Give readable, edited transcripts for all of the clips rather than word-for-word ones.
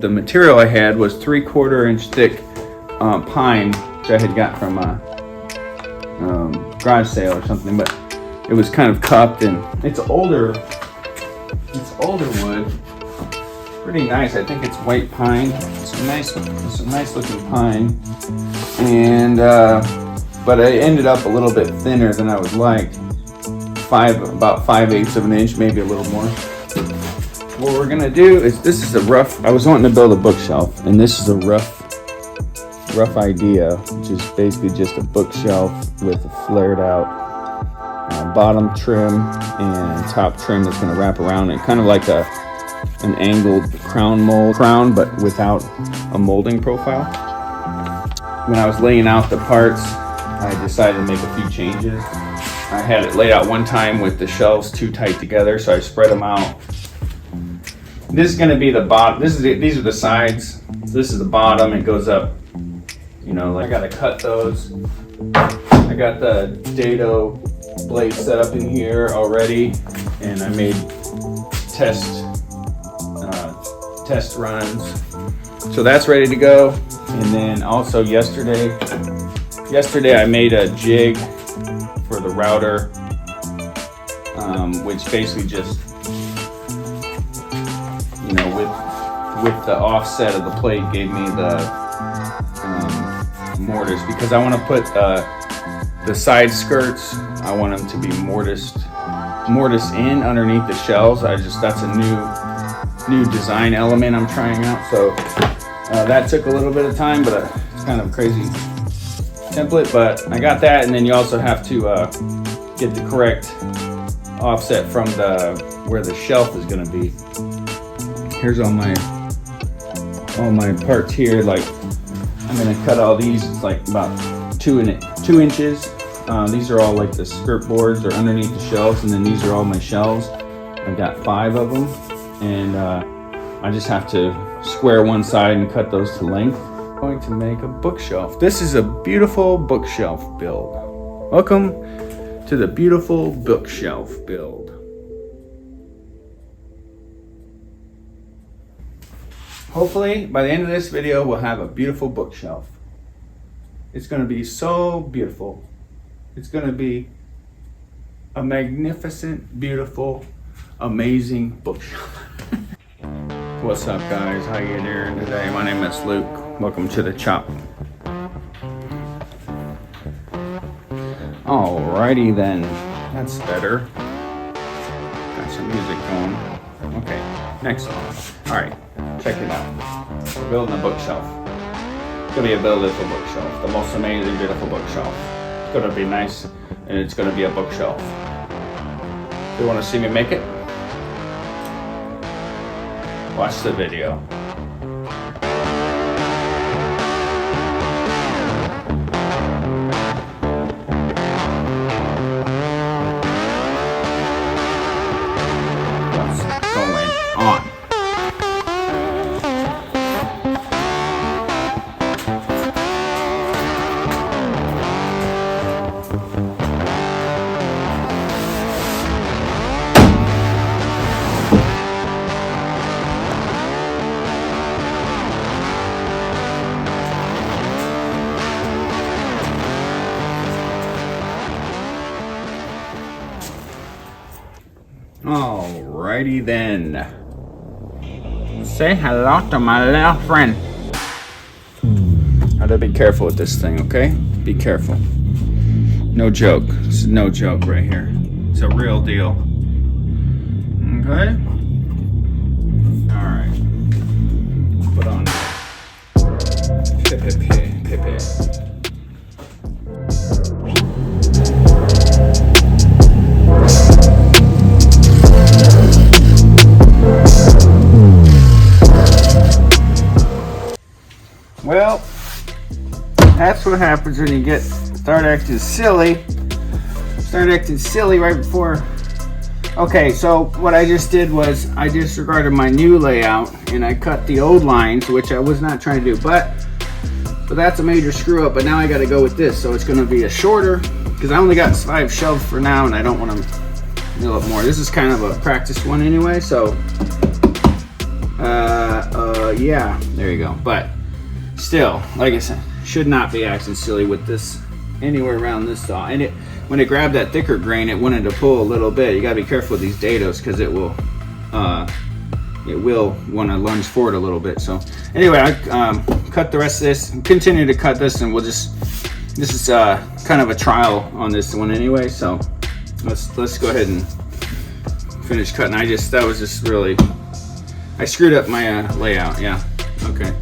The material I had was 3/4 inch thick pine, which I had got from a garage sale or something, but it was kind of cupped, and it's older wood. Pretty nice. I think it's white pine. It's a nice looking pine, and but I ended up a little bit thinner than I would like. About 5/8 of an inch, maybe a little more. What we're gonna do is, this is a rough, I was wanting to build a bookshelf, and this is a rough idea, which is basically just a bookshelf with a flared out bottom trim and top trim that's gonna wrap around it, kind of like an angled crown, but without a molding profile. When I was laying out the parts, I decided to make a few changes. I had it laid out one time with the shelves too tight together, so I spread them out. This is going to be the bottom. These are the sides. This is the bottom. It goes up. You know, like I got to cut those. I got the dado blade set up in here already, and I made test runs. So that's ready to go. And then also yesterday I made a jig for the router, which basically just, you know, with the offset of the plate gave me the mortise, because I want to put the side skirts, I want them to be mortised in underneath the shelves. That's a new design element I'm trying out. So that took a little bit of time, but it's kind of a crazy template, but I got that. And then you also have to get the correct offset from where the shelf is going to be. Here's all my parts here. Like, I'm going to cut all these. It's like about 2 inches. These are all like the skirt boards are underneath the shelves, and then these are all my shelves. I've got 5 of them, and I just have to square one side and cut those to length. I'm going to make a bookshelf. This is a beautiful bookshelf build. Welcome to the beautiful bookshelf build. Hopefully, by the end of this video, we'll have a beautiful bookshelf. It's going to be so beautiful. It's going to be a magnificent, beautiful, amazing bookshelf. What's up, guys? How you doing today? My name is Luke. Welcome to the chop. Alrighty then. That's better. Got some music going. Okay, next one. Alright. Check it out. We're building a bookshelf. It's gonna be a beautiful bookshelf. The most amazing, beautiful bookshelf. It's gonna be nice, and it's gonna be a bookshelf. You wanna see me make it? Watch the video. What's going on? Alrighty then. Say hello to my little friend. Gotta be careful with this thing, okay? Be careful. No joke. This is no joke right here. It's a real deal. Okay? Alright. Put on Pepe. Well, that's what happens when you start acting silly right before. Okay, so what I just did was I disregarded my new layout and I cut the old lines, which I was not trying to do, but that's a major screw up. But now I got to go with this, so it's going to be a shorter, because I only got 5 shelves for now, and I don't want to mill up more. This is kind of a practice one anyway, so yeah, there you go. But still, like I said, should not be acting silly with this anywhere around this saw. And when it grabbed that thicker grain, it wanted to pull a little bit. You gotta be careful with these dados because it will want to lunge forward a little bit. So anyway, I cut the rest of this, continue to cut this, and we'll just, this is kind of a trial on this one anyway. So let's go ahead and finish cutting. That was just really, I screwed up my layout. Yeah, okay.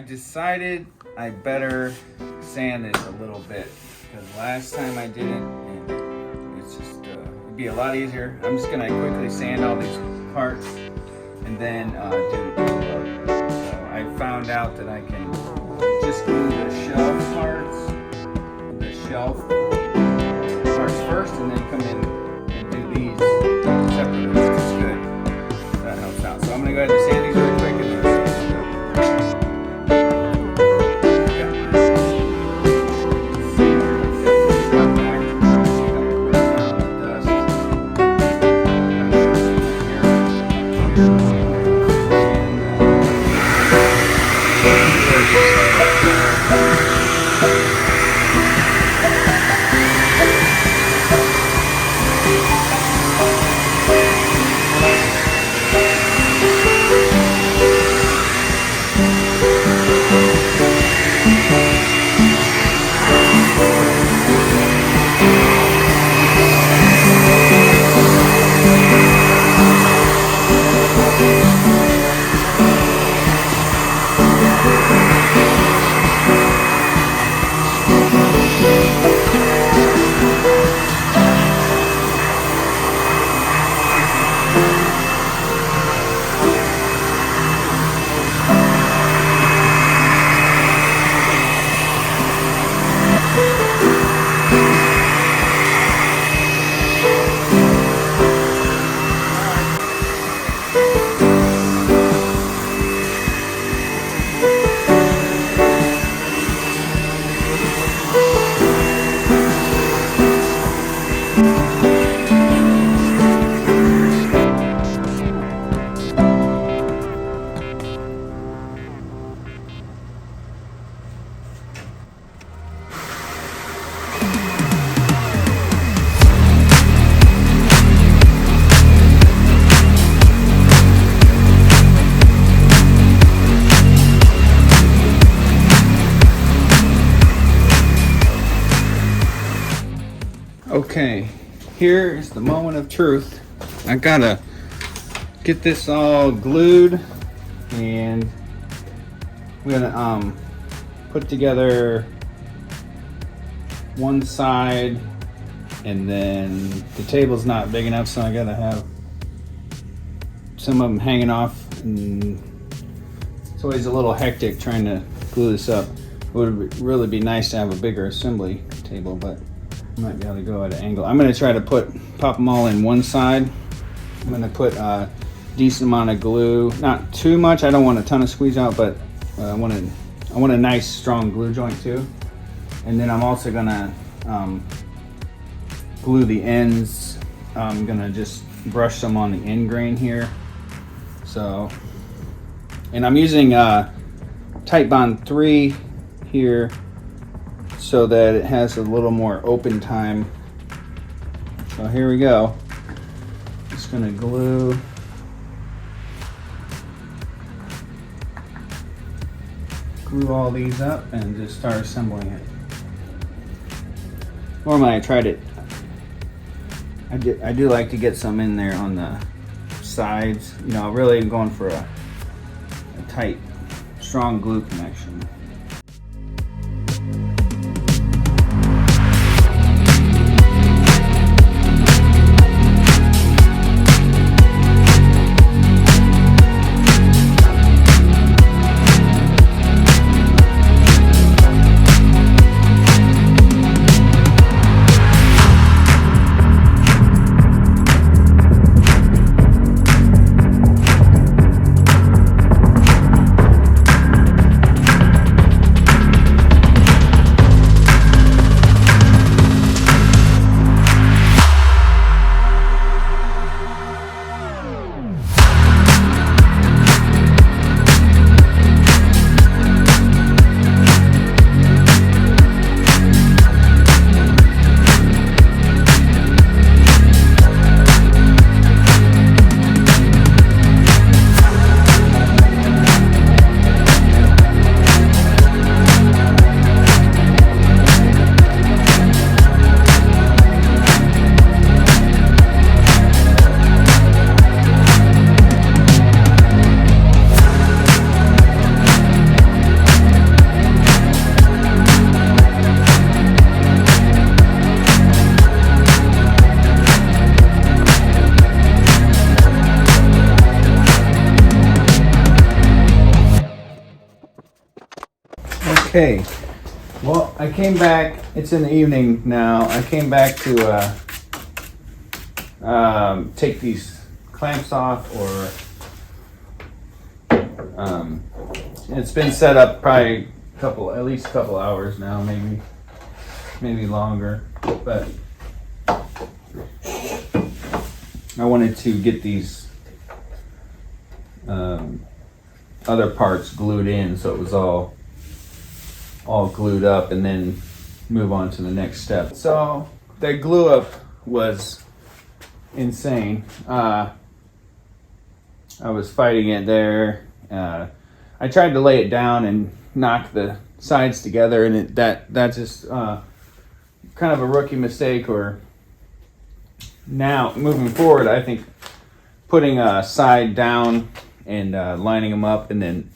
decided I better sand this a little bit because last time I did it, it's just it'd be a lot easier. I'm just gonna quickly sand all these parts and then do the debug. So I found out that I can just glue the shelf parts first, and then come in and do these separately, which is good. That helps out. So I'm gonna go ahead and sand these really quick and then okay, here is the moment of truth. I gotta get this all glued, and we're gonna put together one side, and then the table's not big enough, so I gotta have some of them hanging off, and it's always a little hectic trying to glue this up. It would really be nice to have a bigger assembly table, but I might be able to go at an angle. I'm going to try to pop them all in one side. I'm going to put a decent amount of glue, not too much. I don't want a ton of squeeze out, but I want a nice strong glue joint too. And then I'm also going to glue the ends. I'm going to just brush some on the end grain here. So, and I'm using Titebond 3 here, so that it has a little more open time. So here we go. Just gonna glue all these up and just start assembling it. Normally I tried it. I do like to get some in there on the sides. You know, really going for a tight, strong glue connection. Okay, well, I came back. It's in the evening now. I came back to take these clamps off, or it's been set up probably at least a couple hours now, maybe longer. But I wanted to get these other parts glued in, so it was all glued up, and then move on to the next step. So that glue up was insane. I was fighting it there. I tried to lay it down and knock the sides together, and that's just kind of a rookie mistake. Or now moving forward, I think putting a side down and lining them up, and then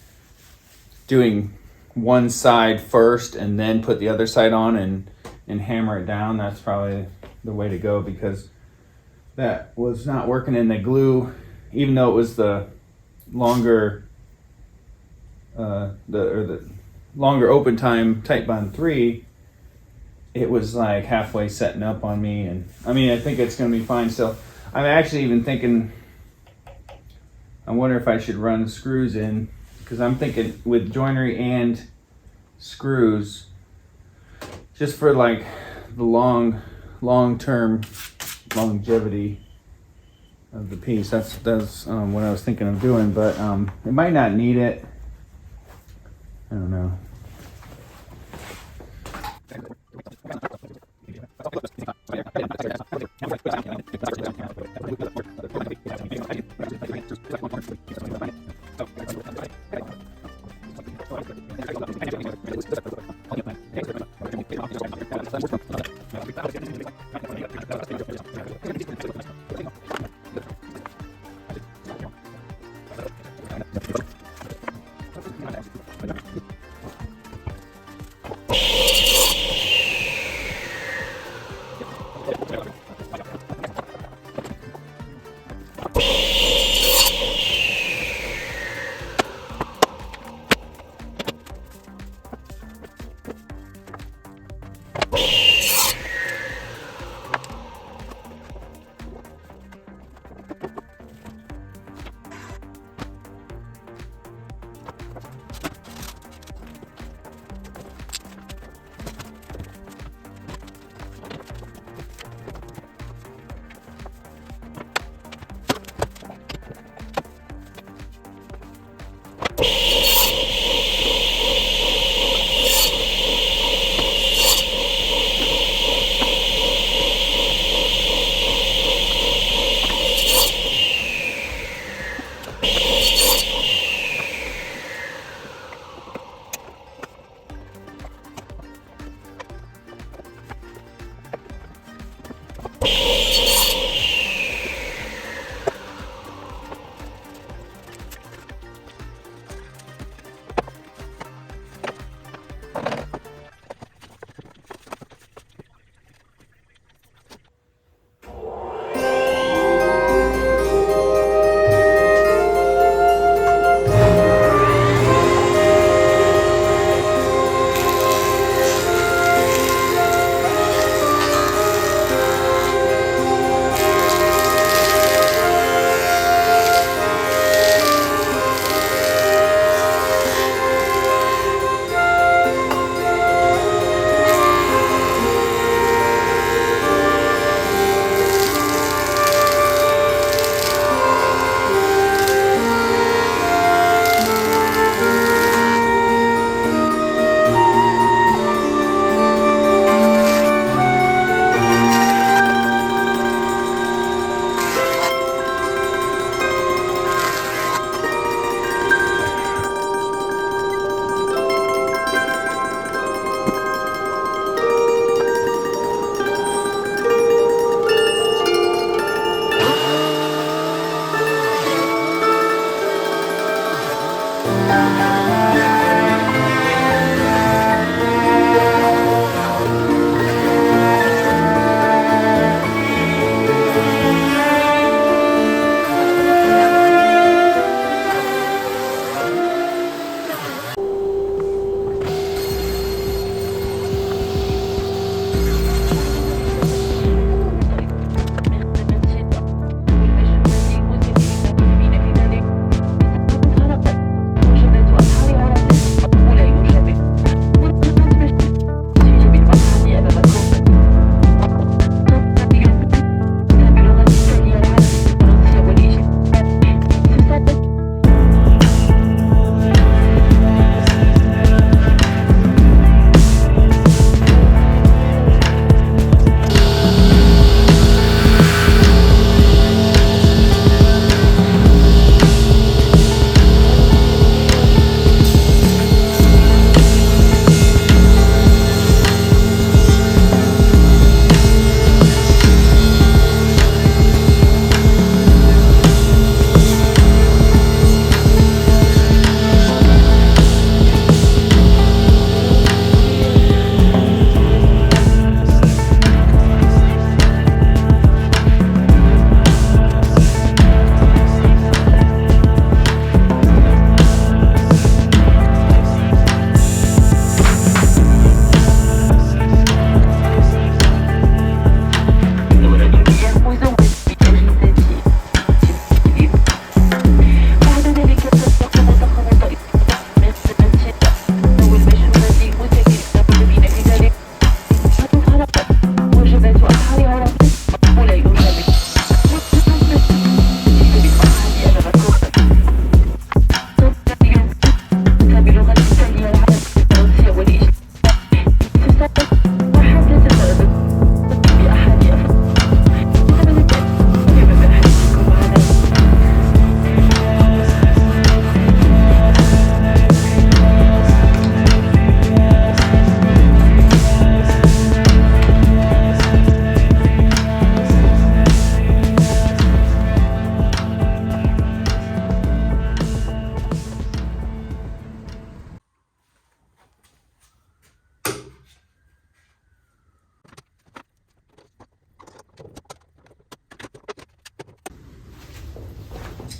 doing one side first and then put the other side on and hammer it down. That's probably the way to go, because that was not working in the glue. Even though it was the longer the longer open time Titebond 3, it was like halfway setting up on me. And I mean, I think it's going to be fine still. I'm actually even thinking, I wonder if I should run screws in, because I'm thinking with joinery and screws, just for like the long-term longevity of the piece. That's what I was thinking of doing, but it might not need it. I don't know.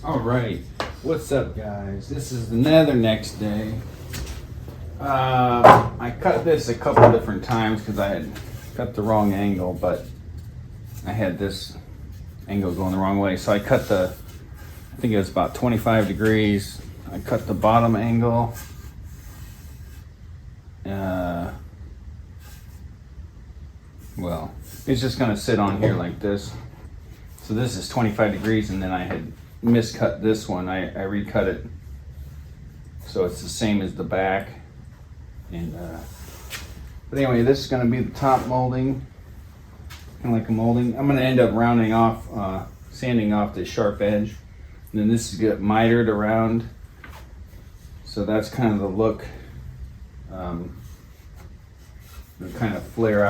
Alright, what's up guys? This is another next day. I cut this a couple different times because I had cut the wrong angle, but I had this angle going the wrong way. So I cut I think it was about 25 degrees. I cut the bottom angle. Well, it's just gonna sit on here like this. So this is 25 degrees, and then I had miscut this one. I recut it so it's the same as the back. And but anyway, this is going to be the top molding, kind of like a molding. I'm going to end up rounding off, sanding off this sharp edge, and then this is get mitered around. So that's kind of the look. Kind of flare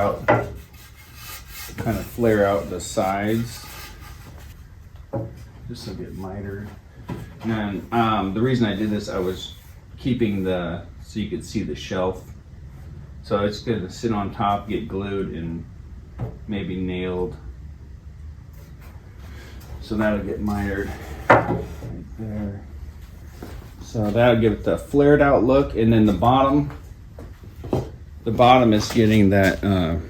out the sides. This will get mitered. And the reason I did this, I was keeping so you could see the shelf. So it's going to sit on top, get glued, and maybe nailed. So that'll get mitered right there. So that'll give it the flared out look. And then the bottom is getting that kind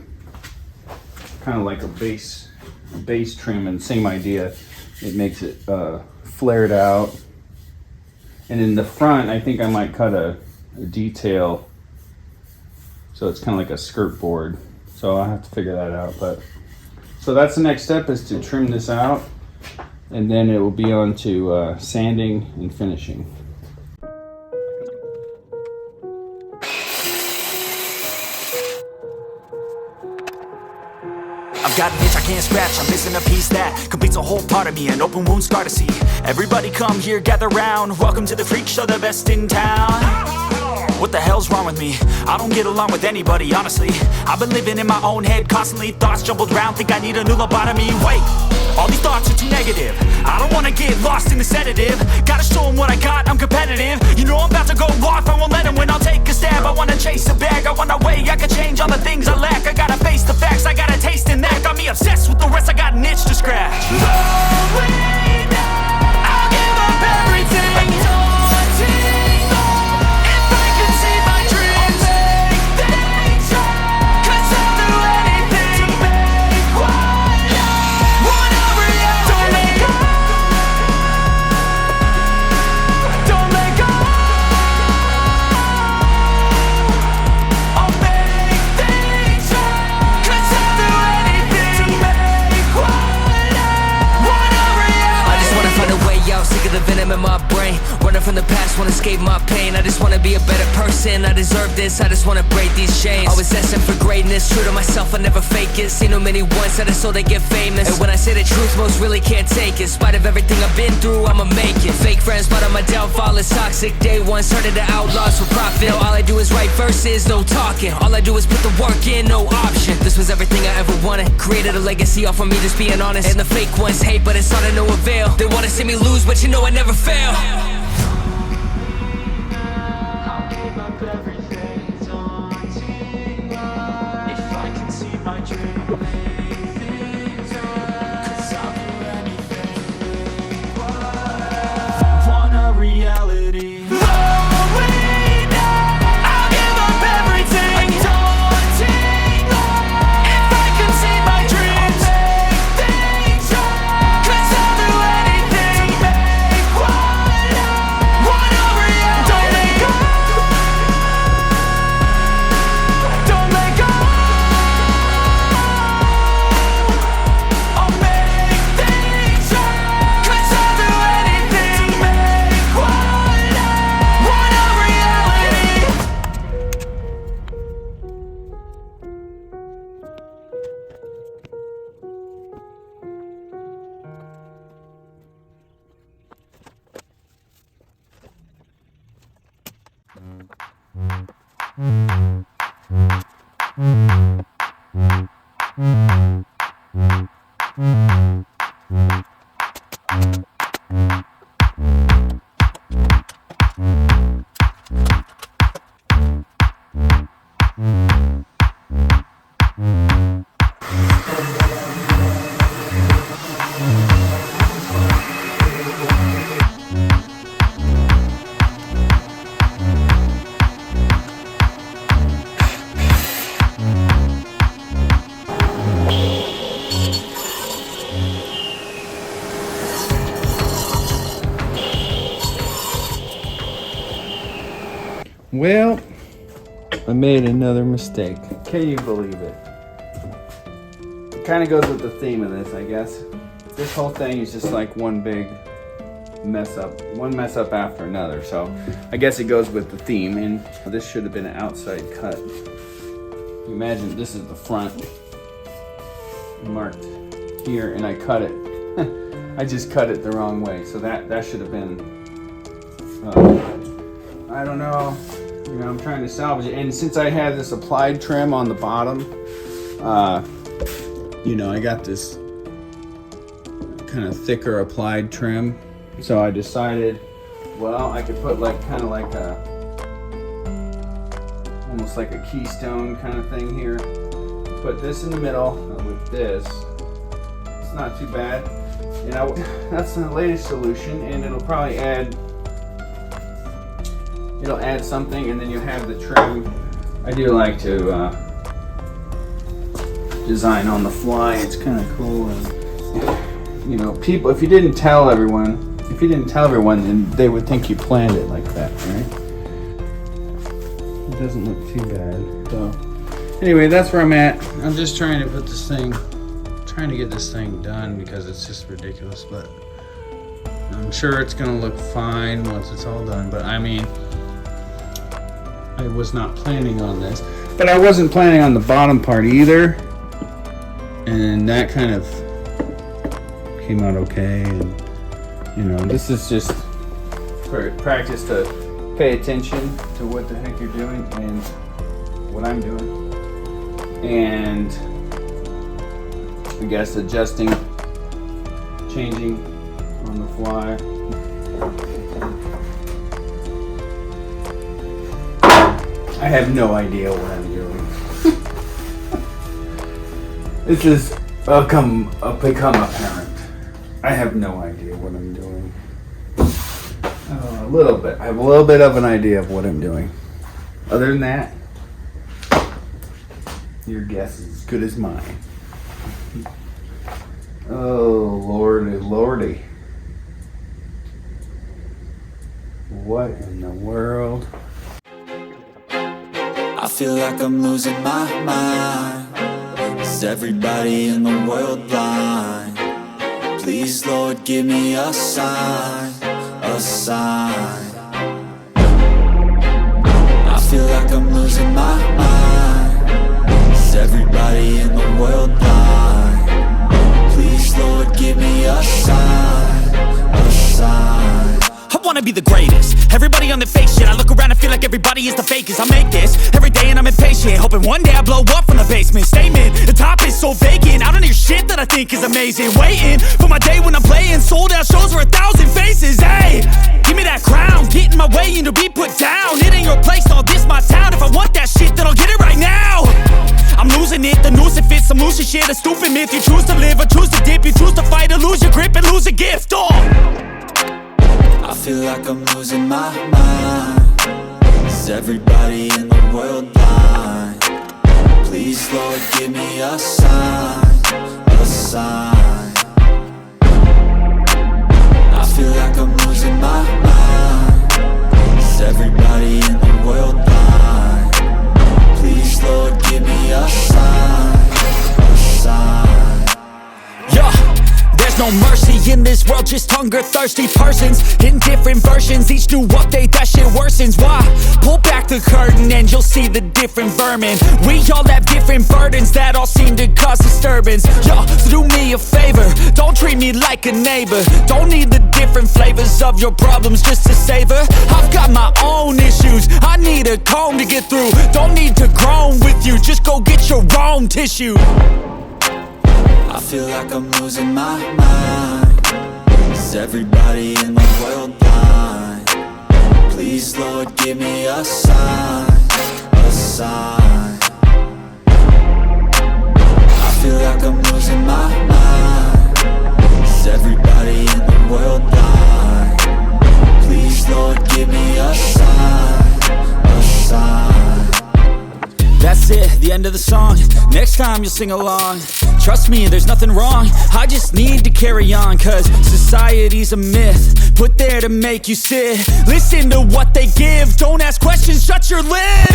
of like a base trim, and same idea. It makes it flared out. And in the front, I think I might cut a detail so it's kind of like a skirt board. So I'll have to figure that out. But so that's the next step, is to trim this out, and then it will be on to sanding and finishing. Got an itch I can't scratch, I'm missing a piece that completes a whole part of me, an open wound scar to see. Everybody come here, gather round, welcome to the freak show, the best in town. What the hell's wrong with me? I don't get along with anybody, honestly. I've been living in my own head constantly, thoughts jumbled round, think I need a new lobotomy. Wait, all these thoughts are too negative. I don't wanna get lost in the sedative. Gotta show them what I got, I'm competitive. You know I'm about to go off, I won't let them win, I'll take a stab. I wanna chase a bag, I wanna weigh, I can change all the things I lack. I gotta face the facts, I got a taste in that. Got me obsessed with the rest, I got an itch to scratch. I'll give up everything. If I could see my dreams, cause I'll do anything to make one a reality. Don't let go. Don't let go. I'll make things right, cause I'll do anything to make one a reality. I just wanna find a way out, sick of the venom in my brain. Running from the past, wanna escape my pain. I just wanna be a better person, I deserve this. I just wanna break these chains. Always asking for greatness, true to myself, I never fake it. Seen too many ones that are so they get famous. And when I say the truth, most really can't take it. In spite of everything I've been through, I'ma make it. Fake friends, but on my downfall is toxic. Day one, started to outlaws for profit. Now all I do is write verses, no talking. All I do is put the work in, no option. This was everything I ever wanted. Created a legacy off of me just being honest. And the fake ones hate, but it's all to no avail. They wanna see me lose, but you know I never fail. I'll give up everything, daunting life. If I can see my dream, make things right, cause I'll do anything to make one a reality. I'll give up everything, daunting life. If I can see my dreams, make things right, cause I'll do anything to make one a reality. Well, I made another mistake. Can you believe it? It kind of goes with the theme of this, I guess. This whole thing is just like one big mess up, one mess up after another. So I guess it goes with the theme, and this should have been an outside cut. Imagine this is the front marked here, and I cut it. I just cut it the wrong way, so that should have been. I don't know. You know, I'm trying to salvage it, and since I had this applied trim on the bottom, you know, I got this kind of thicker applied trim, so I decided, well, I could put like kind of like a almost like a keystone kind of thing here. Put this in the middle with this. It's not too bad. And that's the latest solution, and it'll probably add something, and then you have the trim. I do like to design on the fly. It's kind of cool, and you know, people. If you didn't tell everyone, then they would think you planned it like that, right? It doesn't look too bad. So, anyway, that's where I'm at. I'm just trying to put this thing. Trying to get this thing done because it's just ridiculous, but I'm sure it's gonna look fine once it's all done. But I mean, I was not planning on this, but I wasn't planning on the bottom part either, and that kind of came out okay. And you know, this is just for practice to pay attention to what the heck you're doing and what I'm doing, and I guess adjusting, changing on the fly. I have no idea what I'm doing. This is become apparent. I have no idea what I'm doing. A little bit. I have a little bit of an idea of what I'm doing. Other than that, your guess is as good as mine. Oh, lordy. What in the world? I feel like I'm losing my mind. Is everybody in the world blind? Please, Lord, give me a sign, a sign. I feel like I'm losing my mind. Is everybody in the world blind? Please, Lord, give me a sign, a sign. I wanna be the greatest. Everybody on the fake shit. I look around and feel like everybody is the fakest. I make this every day and I'm impatient, hoping one day I blow up from the basement. Statement, the top is so vacant. I don't hear shit that I think is amazing. Waiting for my day when I'm playing sold out shows for 1,000 faces. Hey, give me that crown, get in my way and to be put down. It ain't your place, all this my town. If I want that shit, then I'll get it right now. I'm losing it, the noose it fits, I'm losing shit. A stupid myth, you choose to live or choose to dip. You choose to fight or lose your grip and lose a gift. Oh, I feel like I'm losing my mind. Is everybody in the world blind? Please, Lord, give me a sign, a sign. I feel like I'm losing my mind. Is everybody in the world blind? Please, Lord, give me a sign, a sign. yeah. There's no mercy in this world, just hunger-thirsty persons in different versions, each new update, that shit worsens. Why? Pull back the curtain and you'll see the different vermin. We all have different burdens that all seem to cause disturbance. Yo, so do me a favor, don't treat me like a neighbor. Don't need the different flavors of your problems just to savor. I've got my own issues, I need a comb to get through. Don't need to groan with you, just go get your own tissue. I feel like I'm losing my mind. Is everybody in the world blind? Please, Lord, give me a sign, a sign. I feel like I'm losing my mind. Is everybody in the world blind? Please, Lord, give me a sign, a sign. That's it, the end of the song. Next time you'll sing along. Trust me, there's nothing wrong, I just need to carry on. Cause society's a myth, put there to make you sit. Listen to what they give, don't ask questions, shut your lid.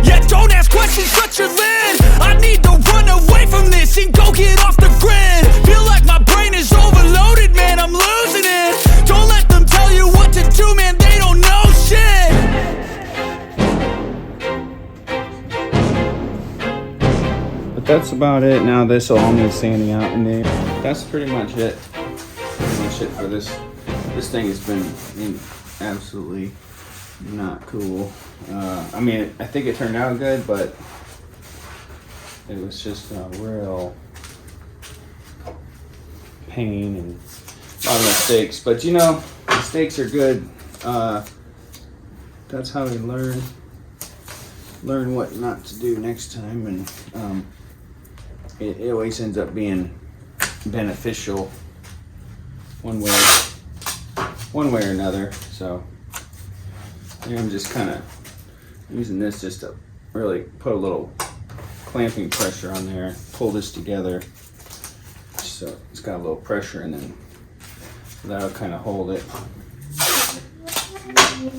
Yeah, don't ask questions, shut your lid. I need to run away from this and go get off the grid. Feel like my brain is overloaded, man, I'm losing it. Don't let them tell you what to do, man, they don't know shit. But that's about it. Now this will all need sanding out, and then that's pretty much it. Pretty much it for this. This thing has been absolutely not cool. I mean, I think it turned out good, but it was just a real pain and a lot of mistakes. But you know, mistakes are good. That's how we learn what not to do next time, and it always ends up being beneficial one way or another. So yeah, I'm just kind of using this just to really put a little clamping pressure on there, pull this together so it's got a little pressure, and then that'll kind of hold it.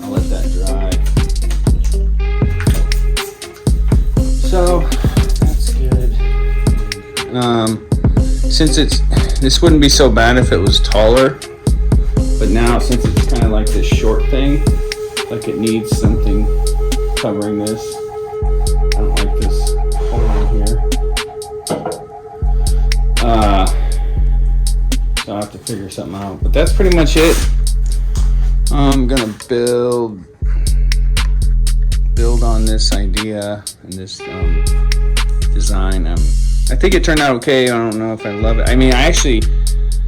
I'll let that dry. So that's good. Since this wouldn't be so bad if it was taller, but now since it's kind of like this short thing, like it needs something covering this. I don't like this hole in here. So I'll have to figure something out. But that's pretty much it. I'm gonna build on this idea and this design. I think it turned out okay. I don't know if I love it. I mean, I actually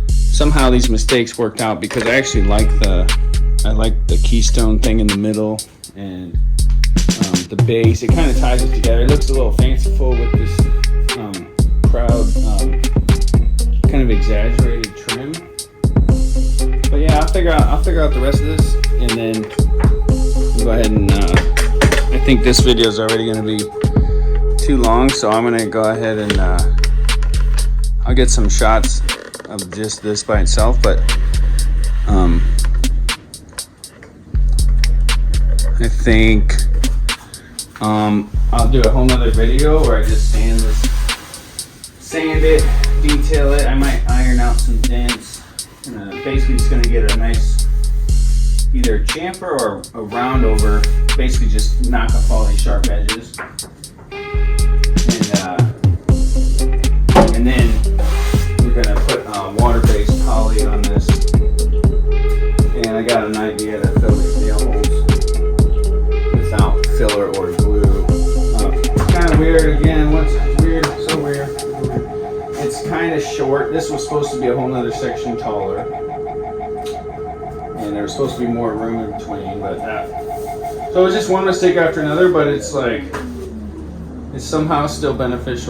somehow these mistakes worked out because I actually like the keystone thing in the middle and the base. It kind of ties it together. It looks a little fanciful with this proud, kind of exaggerated trim. But yeah, I'll figure out the rest of this, and then we'll go ahead and I think this video is already going to be too long, so I'm going to go ahead and I'll get some shots of just this by itself, but I think I'll do a whole nother video where I just sand it, detail it. I might iron out some dents. Basically just gonna get a nice either a chamfer or a round over, basically just knock off all these sharp edges. And then we're gonna put water-based poly on this. And I got an idea to fill these nail holes without filler or glue. Kind of weird again. What's weird? So weird. It's kind of short. This was supposed to be a whole nother section taller, and there was supposed to be more room in between. But so it was just one mistake after another. But it's like it's somehow still beneficial.